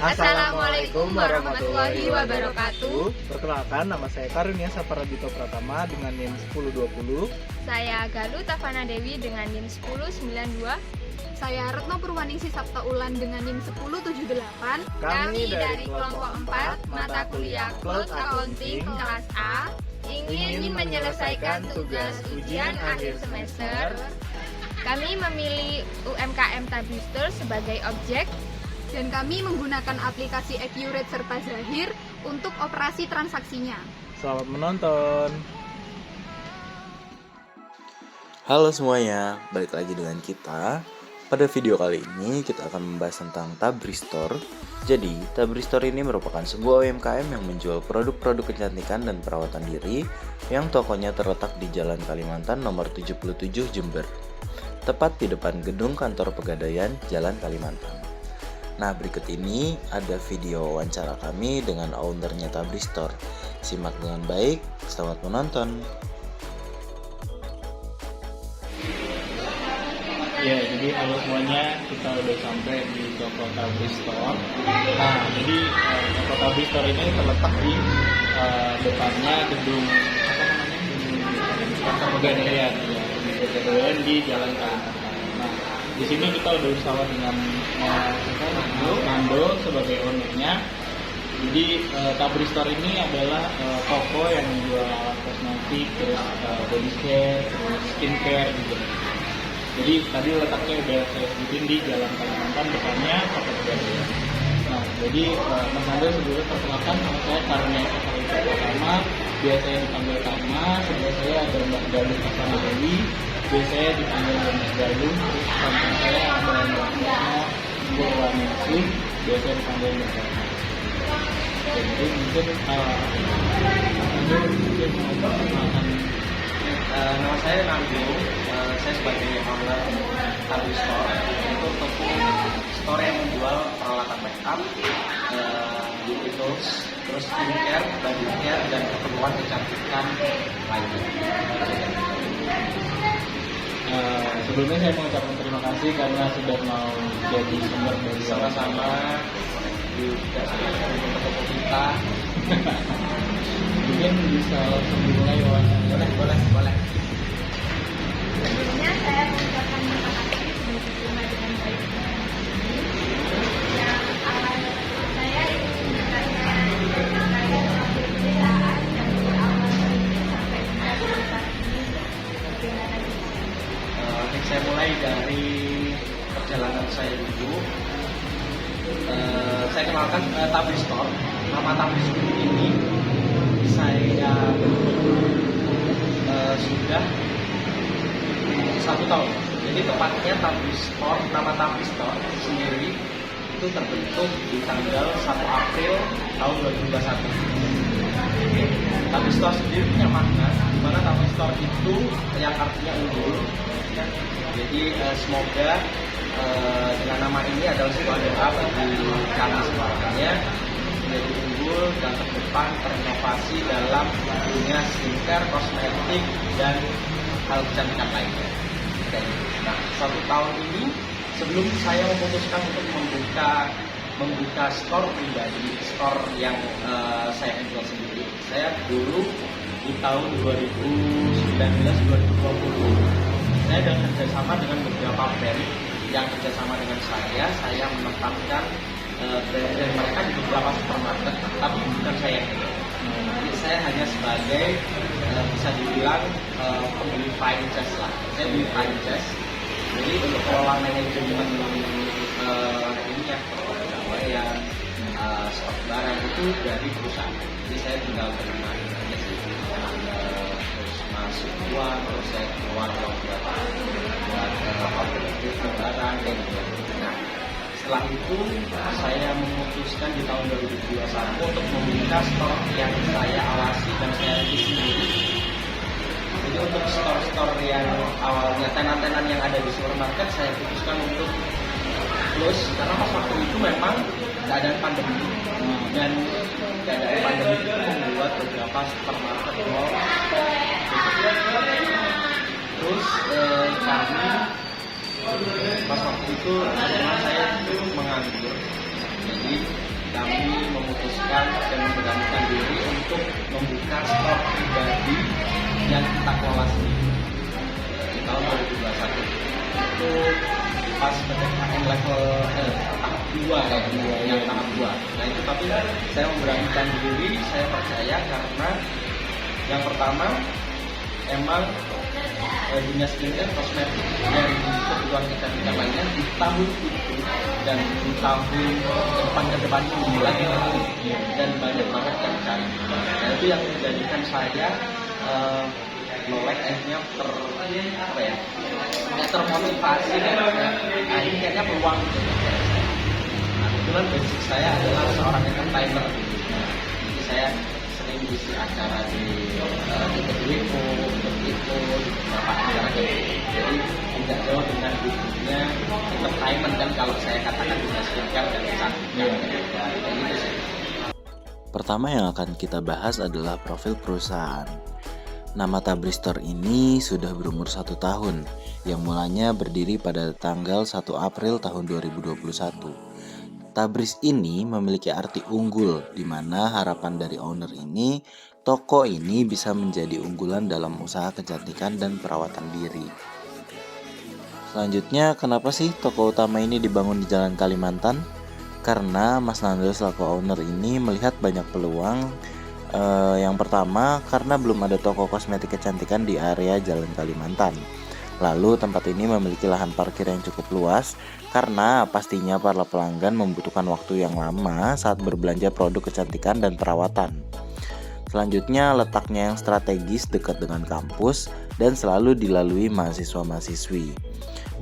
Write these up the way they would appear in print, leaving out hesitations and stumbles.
Assalamualaikum warahmatullahi wabarakatuh. Perkenalkan, nama saya Karunia Saparabito Pratama dengan NIM 1020. Saya Galuh Tafana Dewi dengan NIM 1092. Saya Retno Purwaningsi Sapta Ulan dengan NIM 1078. Kami dari kelompok 4 mata kuliah Cloud Accounting kelas A ingin menyelesaikan tugas ujian akhir semester. Kami memilih UMKM Tabristor sebagai objek Dan kami menggunakan aplikasi Accurate serta Zahir untuk operasi transaksinya. Selamat menonton. Halo semuanya, balik lagi dengan kita. Pada video kali ini kita akan membahas tentang Tabristor. Jadi, Tabristor ini merupakan sebuah UMKM yang menjual produk-produk kecantikan dan perawatan diri yang tokonya terletak di Jalan Kalimantan nomor 77 Jember, tepat di depan gedung kantor Pegadaian Jalan Kalimantan. Nah, berikut ini ada video wawancara kami dengan ownernya Tabristor. Simak dengan baik, selamat menonton. Ya, jadi halo semuanya, kita udah sampai di toko Tabristor. Nah, jadi toko Tabristor ini terletak di depannya gedung kantor Pegadaian, ya, Pegadaian di Jalan Kalimantan. Nah, di sini kita udah bersama dengan Nando sebagai ownernya. Jadi Tabristor ini adalah toko yang menjual alat kosmetik, terus body care, terus skincare gitu. Jadi tadi letaknya udah saya sebutin di Jalan Kalimantan, depannya toko Pegadaian. Nah, jadi Mas Nando sebelumnya perkenalkan, nama saya Karunia Saparabito Pratama, biasanya dipanggil Tama. Sebelah saya ada Mbak Galuh Tafana Dewi, biasanya dipanggil Mbak Galuh. Terus samping saya ada Mbak Purwaningsi, biasanya dipanggil Mbak Galuh. Jadi mungkin Nando mungkin mau perkenalkan. Nama saya Nando, saya sebagai owner Tabristor, itu toko store yang menjual peralatan makeup, beauty tools, terus skincare, body care, dan keperluan kecantikan lainnya. Sebelumnya saya mengucapkan terima kasih karena sudah mau jadi sumber dari Sama-sama juga sama toko kita. Mungkin bisa langsung dimulai wawancara. Boleh. Sebelumnya saya mengucapkan terima kasih sudah diterima dengan baik. Yang awal saya ingin bertanya terkait perusahaan yang berawal sampai saat ini bagaimana? Saya mulai dari perjalanan saya dulu. Saya kenalkan Tabristor. Nama Tabristor ini saya sudah 1 tahun. Jadi tepatnya Tabristor, nama Tabristor sendiri itu terbentuk di tanggal 1 April tahun 2021. Tabristor sendiri punya makna, di mana Tabristor itu yang artinya unggul. Jadi semoga dengan nama ini adalah sebuah doa bagi kami semuanya menjadi unggul dan terdepan terinovasi dalam dunia skincare, kosmetik, dan hal kecantikan lainnya. Nah, 1 tahun ini sebelum saya memutuskan untuk membuka store pribadi, store yang saya jual sendiri, saya dulu di tahun 2019-2020 saya sudah kerjasama dengan beberapa brand yang kerjasama dengan saya menempatkan brand mereka di beberapa supermarket, tapi bukan saya yang pegang. Jadi saya hanya sebagai bisa dibilang pembeli franchise lah. Saya beli franchise. Jadi untuk kelola manajemen ini ya, pegawaian, stok barang itu dari perusahaan. Jadi saya tinggal terima aja sih. Terus masuk uang, terus saya keluar uang buat barang dan nah, setelah itu saya memutuskan di tahun 2021 untuk membuka store yang saya awasi dan saya isi sendiri. Jadi untuk store-store yang awalnya tenan-tenan yang ada di supermarket, saya putuskan untuk close karena pas waktu itu memang keadaan pandemi dan keadaan pandemi itu membuat beberapa supermarket mall terus kami pas waktu itu memang saya itu menganggur, jadi kami memutuskan dan memberanikan diri untuk membuka store pribadi yang kita kelola sendiri di tahun 2021. Itu pas PPKM level tahap 2 yang tahap 2. Nah itu, tapi saya memberanikan diri, saya percaya karena yang pertama emang dunia skincare kosmetik dan kebutuhan kecantikan lainnya di tahun itu dan di tahun depan ini lagi dan banyak banget yang cari. Nah itu yang menjadikan saya melek, akhirnya termotivasi nah ini kayaknya peluang gitu. Nah kebetulan basic saya adalah seorang entertainer gitu. Jadi saya sering isi acara di Wipo, seperti itu, beberapa acara gitu. Jadi tidak jauh dengan dunia entertainment kan kalau saya katakan dunia skincare dan kecantikan gitu sih. Pertama yang akan kita bahas adalah profil perusahaan. Nama Tabristore ini sudah berumur 1 tahun, yang mulanya berdiri pada tanggal 1 April tahun 2021. Tabris ini memiliki arti unggul, di mana harapan dari owner ini, toko ini bisa menjadi unggulan dalam usaha kecantikan dan perawatan diri. Selanjutnya, kenapa sih toko utama ini dibangun di Jalan Kalimantan? Karena Mas Nando selaku owner ini melihat banyak peluang. Yang pertama, karena belum ada toko kosmetik kecantikan di area Jalan Kalimantan. Lalu tempat ini memiliki lahan parkir yang cukup luas, karena pastinya para pelanggan membutuhkan waktu yang lama saat berbelanja produk kecantikan dan perawatan. Selanjutnya, letaknya yang strategis dekat dengan kampus dan selalu dilalui mahasiswa-mahasiswi.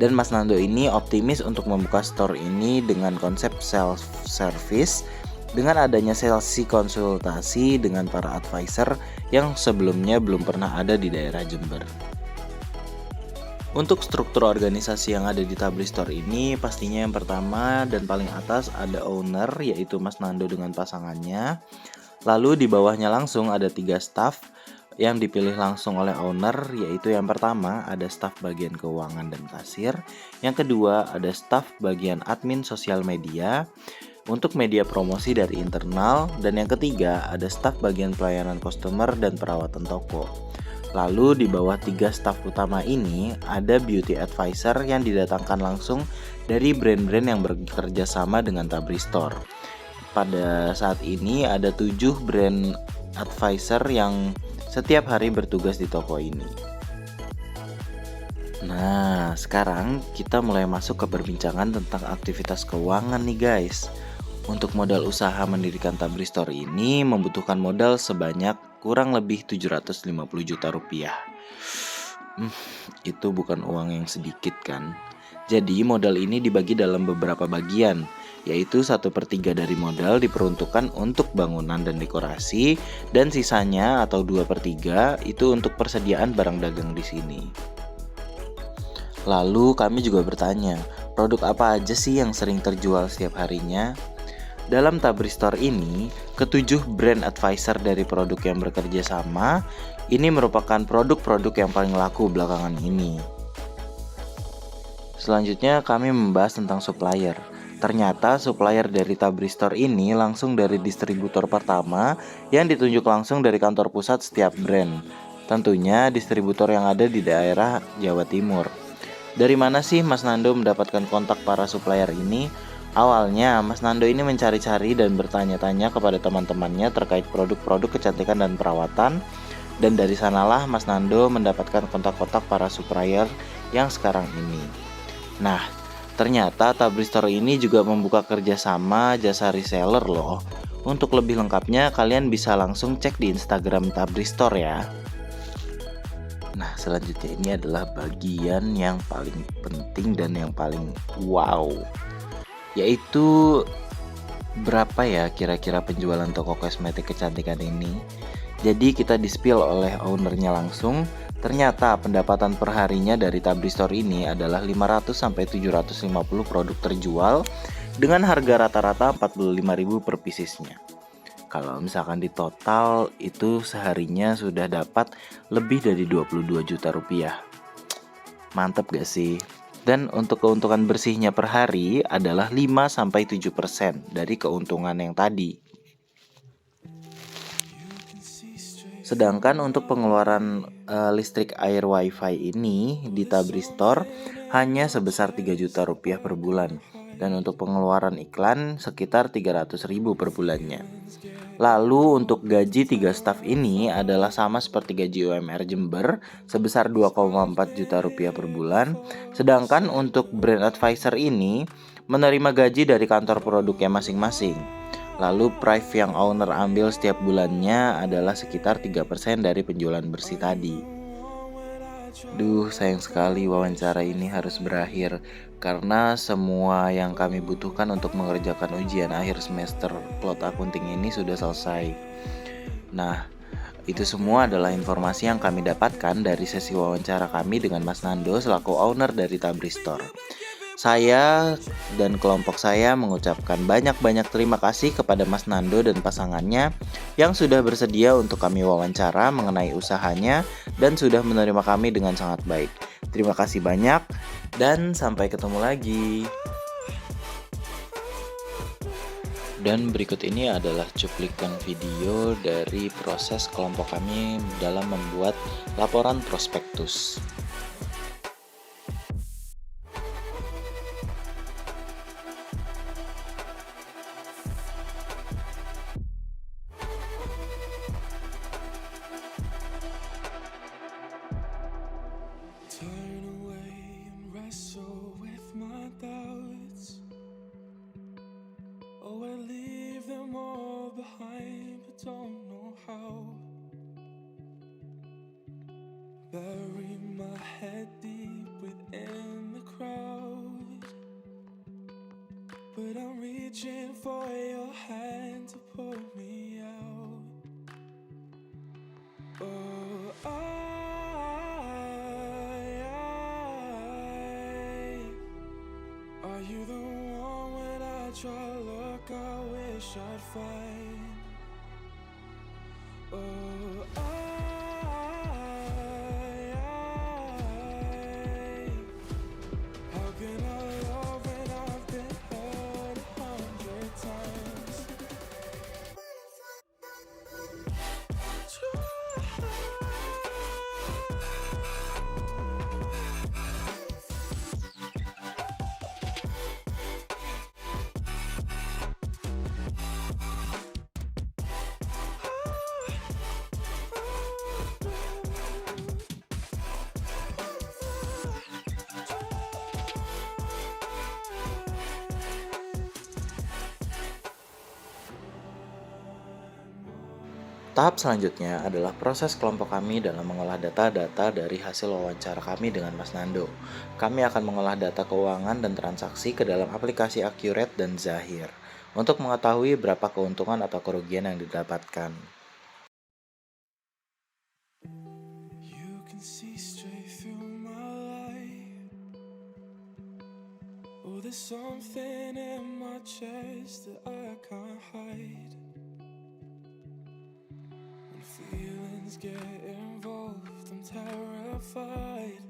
Dan Mas Nando ini optimis untuk membuka store ini dengan konsep self-service, dengan adanya sesi konsultasi dengan para advisor yang sebelumnya belum pernah ada di daerah Jember. Untuk struktur organisasi yang ada di Tabristore ini, pastinya yang pertama dan paling atas ada owner, yaitu Mas Nando dengan pasangannya. Lalu di bawahnya langsung ada 3 staff yang dipilih langsung oleh owner, yaitu yang pertama ada staf bagian keuangan dan kasir, yang kedua ada staf bagian admin sosial media untuk media promosi dari internal, dan yang ketiga ada staf bagian pelayanan customer dan perawatan toko. Lalu di bawah 3 staf utama ini ada beauty advisor yang didatangkan langsung dari brand-brand yang bekerja sama dengan Tabristore. Pada saat ini ada 7 brand advisor yang setiap hari bertugas di toko ini. Nah, sekarang kita mulai masuk ke perbincangan tentang aktivitas keuangan nih guys. Untuk modal usaha mendirikan Tabristore ini membutuhkan modal sebanyak kurang lebih 750 juta rupiah. Itu bukan uang yang sedikit kan? Jadi modal ini dibagi dalam beberapa bagian, yaitu 1/3 dari modal diperuntukkan untuk bangunan dan dekorasi, dan sisanya atau 2/3 itu untuk persediaan barang dagang di sini. Lalu kami juga bertanya, produk apa aja sih yang sering terjual setiap harinya? Dalam Tabristore ini, ke-7 brand advisor dari produk yang bekerja sama ini merupakan produk-produk yang paling laku belakangan ini. Selanjutnya kami membahas tentang supplier. Ternyata supplier dari Tabristore ini langsung dari distributor pertama yang ditunjuk langsung dari kantor pusat setiap brand. Tentunya distributor yang ada di daerah Jawa Timur. Dari mana sih Mas Nando mendapatkan kontak para supplier ini? Awalnya Mas Nando ini mencari-cari dan bertanya-tanya kepada teman-temannya terkait produk-produk kecantikan dan perawatan, dan dari sanalah Mas Nando mendapatkan kontak-kontak para supplier yang sekarang ini. Nah, ternyata Tabristore ini juga membuka kerjasama jasa reseller loh. Untuk lebih lengkapnya kalian bisa langsung cek di Instagram Tabristore ya. Nah, selanjutnya ini adalah bagian yang paling penting dan yang paling wow, yaitu berapa ya kira-kira penjualan toko kosmetik kecantikan ini. Jadi kita di-spill oleh ownernya langsung. Ternyata pendapatan perharinya dari Tabristore ini adalah 500-750 produk terjual dengan harga rata-rata 45.000 per piecesnya. Kalau misalkan di total itu seharinya sudah dapat lebih dari 22 juta rupiah. Mantep gak sih? Dan untuk keuntungan bersihnya per hari adalah 5-7% dari keuntungan yang tadi. Sedangkan untuk pengeluaran listrik air wifi ini di Tabristor hanya sebesar 3 juta rupiah per bulan. Dan untuk pengeluaran iklan sekitar 300.000 per bulannya. Lalu untuk gaji 3 staf ini adalah sama seperti gaji UMR Jember sebesar 2,4 juta rupiah per bulan. Sedangkan untuk brand advisor ini menerima gaji dari kantor produknya masing-masing. Lalu price yang owner ambil setiap bulannya adalah sekitar 3% dari penjualan bersih tadi. Duh, sayang sekali wawancara ini harus berakhir karena semua yang kami butuhkan untuk mengerjakan ujian akhir semester Cloud Accounting ini sudah selesai. Nah, itu semua adalah informasi yang kami dapatkan dari sesi wawancara kami dengan Mas Nando selaku owner dari Tabristor. Saya dan kelompok saya mengucapkan banyak-banyak terima kasih kepada Mas Nando dan pasangannya yang sudah bersedia untuk kami wawancara mengenai usahanya dan sudah menerima kami dengan sangat baik. Terima kasih banyak dan sampai ketemu lagi. Dan berikut ini adalah cuplikan video dari proses kelompok kami dalam membuat laporan prospektus. Turn away and wrestle with my doubts. Oh, I leave them all behind, but don't know how. Bury my head deep within the crowd, but I'm reaching for your hand to pull me out. Oh, are you the one when I try look I wish I'd find? Oh, how can I love when I've been hurt 100 times? Tahap selanjutnya adalah proses kelompok kami dalam mengolah data-data dari hasil wawancara kami dengan Mas Nando. Kami akan mengolah data keuangan dan transaksi ke dalam aplikasi Accurate dan Zahir untuk mengetahui berapa keuntungan atau kerugian yang didapatkan. You can see straight through my life. Oh, there's something in my chest that I can't hide. Feelings get involved, I'm terrified.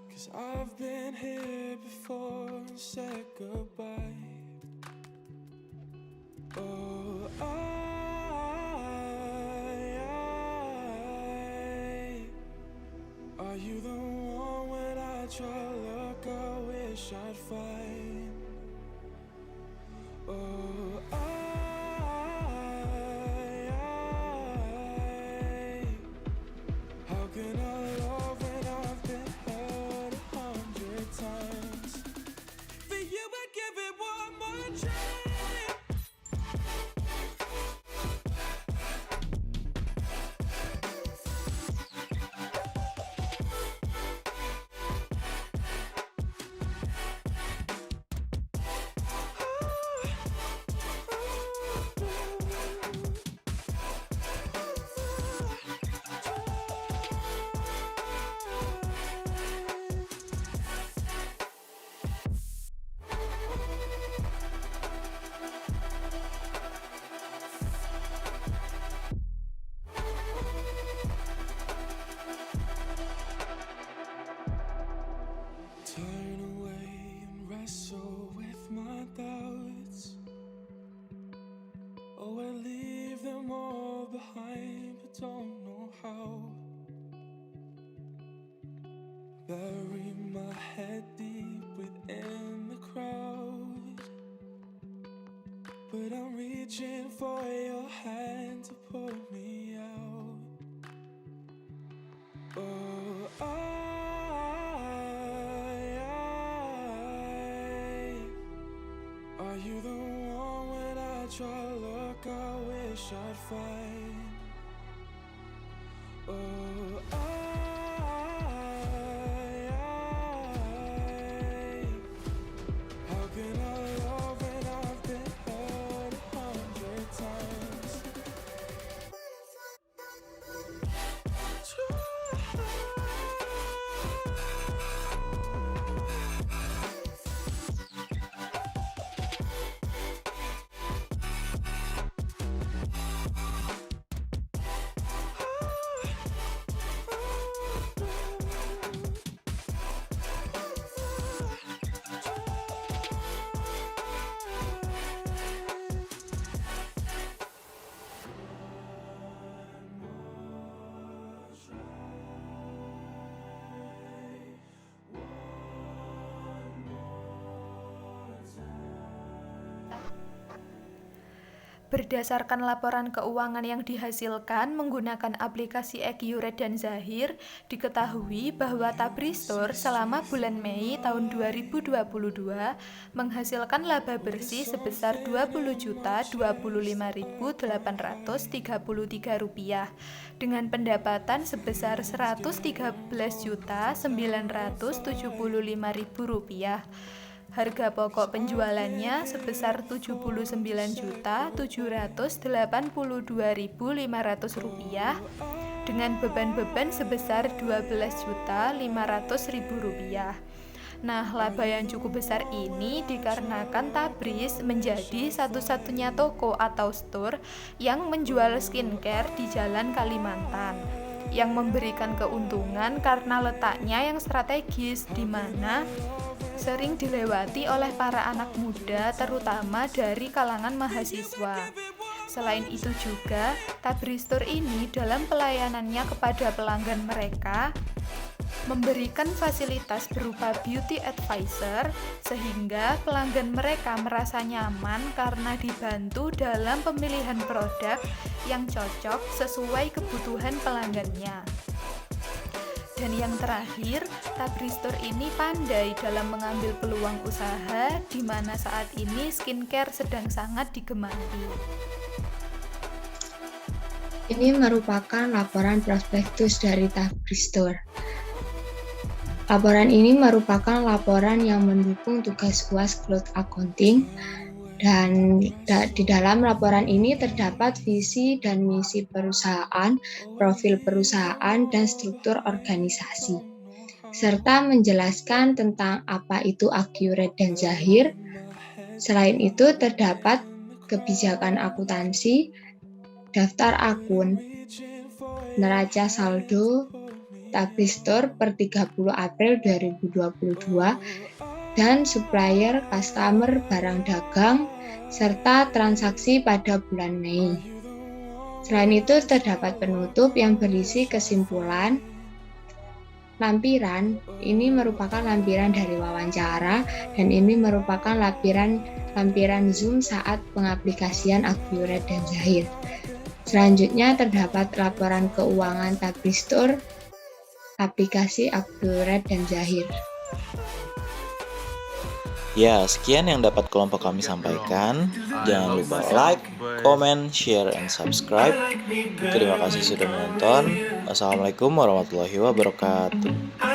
'Cause I've been here before and said goodbye. Oh, are you the one when I try look I wish I'd find? Oh, how can I love when I've been hurt 100 times? For you I'd give it one more try. turn away and wrestle with my doubts. Oh, I leave them all behind, but don't know how. Bury my head deep within the crowd, but I'm reaching for your hand to pull me out. Oh, are you the one when I try to look, I wish I'd find? Oh, how can I love when I've been hurt 100 times? Berdasarkan laporan keuangan yang dihasilkan menggunakan aplikasi Accurate dan Zahir, diketahui bahwa Tabristor selama bulan Mei tahun 2022 menghasilkan laba bersih sebesar Rp20.025.833 dengan pendapatan sebesar Rp113.975.000. Harga pokok penjualannya sebesar Rp77.782.500 dengan beban-beban sebesar Rp12.500.000. Nah, laba yang cukup besar ini dikarenakan Tabris menjadi satu-satunya toko atau store yang menjual skincare di Jalan Kalimantan, yang memberikan keuntungan karena letaknya yang strategis di mana sering dilewati oleh para anak muda terutama dari kalangan mahasiswa. Selain itu juga, Tabristor ini dalam pelayanannya kepada pelanggan mereka memberikan fasilitas berupa beauty advisor sehingga pelanggan mereka merasa nyaman karena dibantu dalam pemilihan produk yang cocok sesuai kebutuhan pelanggannya. Dan yang terakhir, Tabristor ini pandai dalam mengambil peluang usaha di mana saat ini skincare sedang sangat digemari. Ini merupakan laporan prospektus dari Tabristor. Laporan ini merupakan laporan yang mendukung tugas UAS Cloud Accounting, dan di dalam laporan ini terdapat visi dan misi perusahaan, profil perusahaan, dan struktur organisasi, serta menjelaskan tentang apa itu Accurate dan Zahir. Selain itu terdapat kebijakan akuntansi, daftar akun, neraca saldo Tabristor per 30 April 2022, dan supplier, customer, barang dagang, serta transaksi pada bulan Mei. Selain itu terdapat penutup yang berisi kesimpulan. Lampiran ini merupakan lampiran dari wawancara, dan ini merupakan lampiran Zoom saat pengaplikasian Accurate dan Zahir. Selanjutnya terdapat laporan keuangan Tabristor, aplikasi Accurate dan Zahir. Ya, sekian yang dapat kelompok kami sampaikan. Jangan lupa like, comment, share, and subscribe. Terima kasih sudah menonton. Wassalamualaikum warahmatullahi wabarakatuh.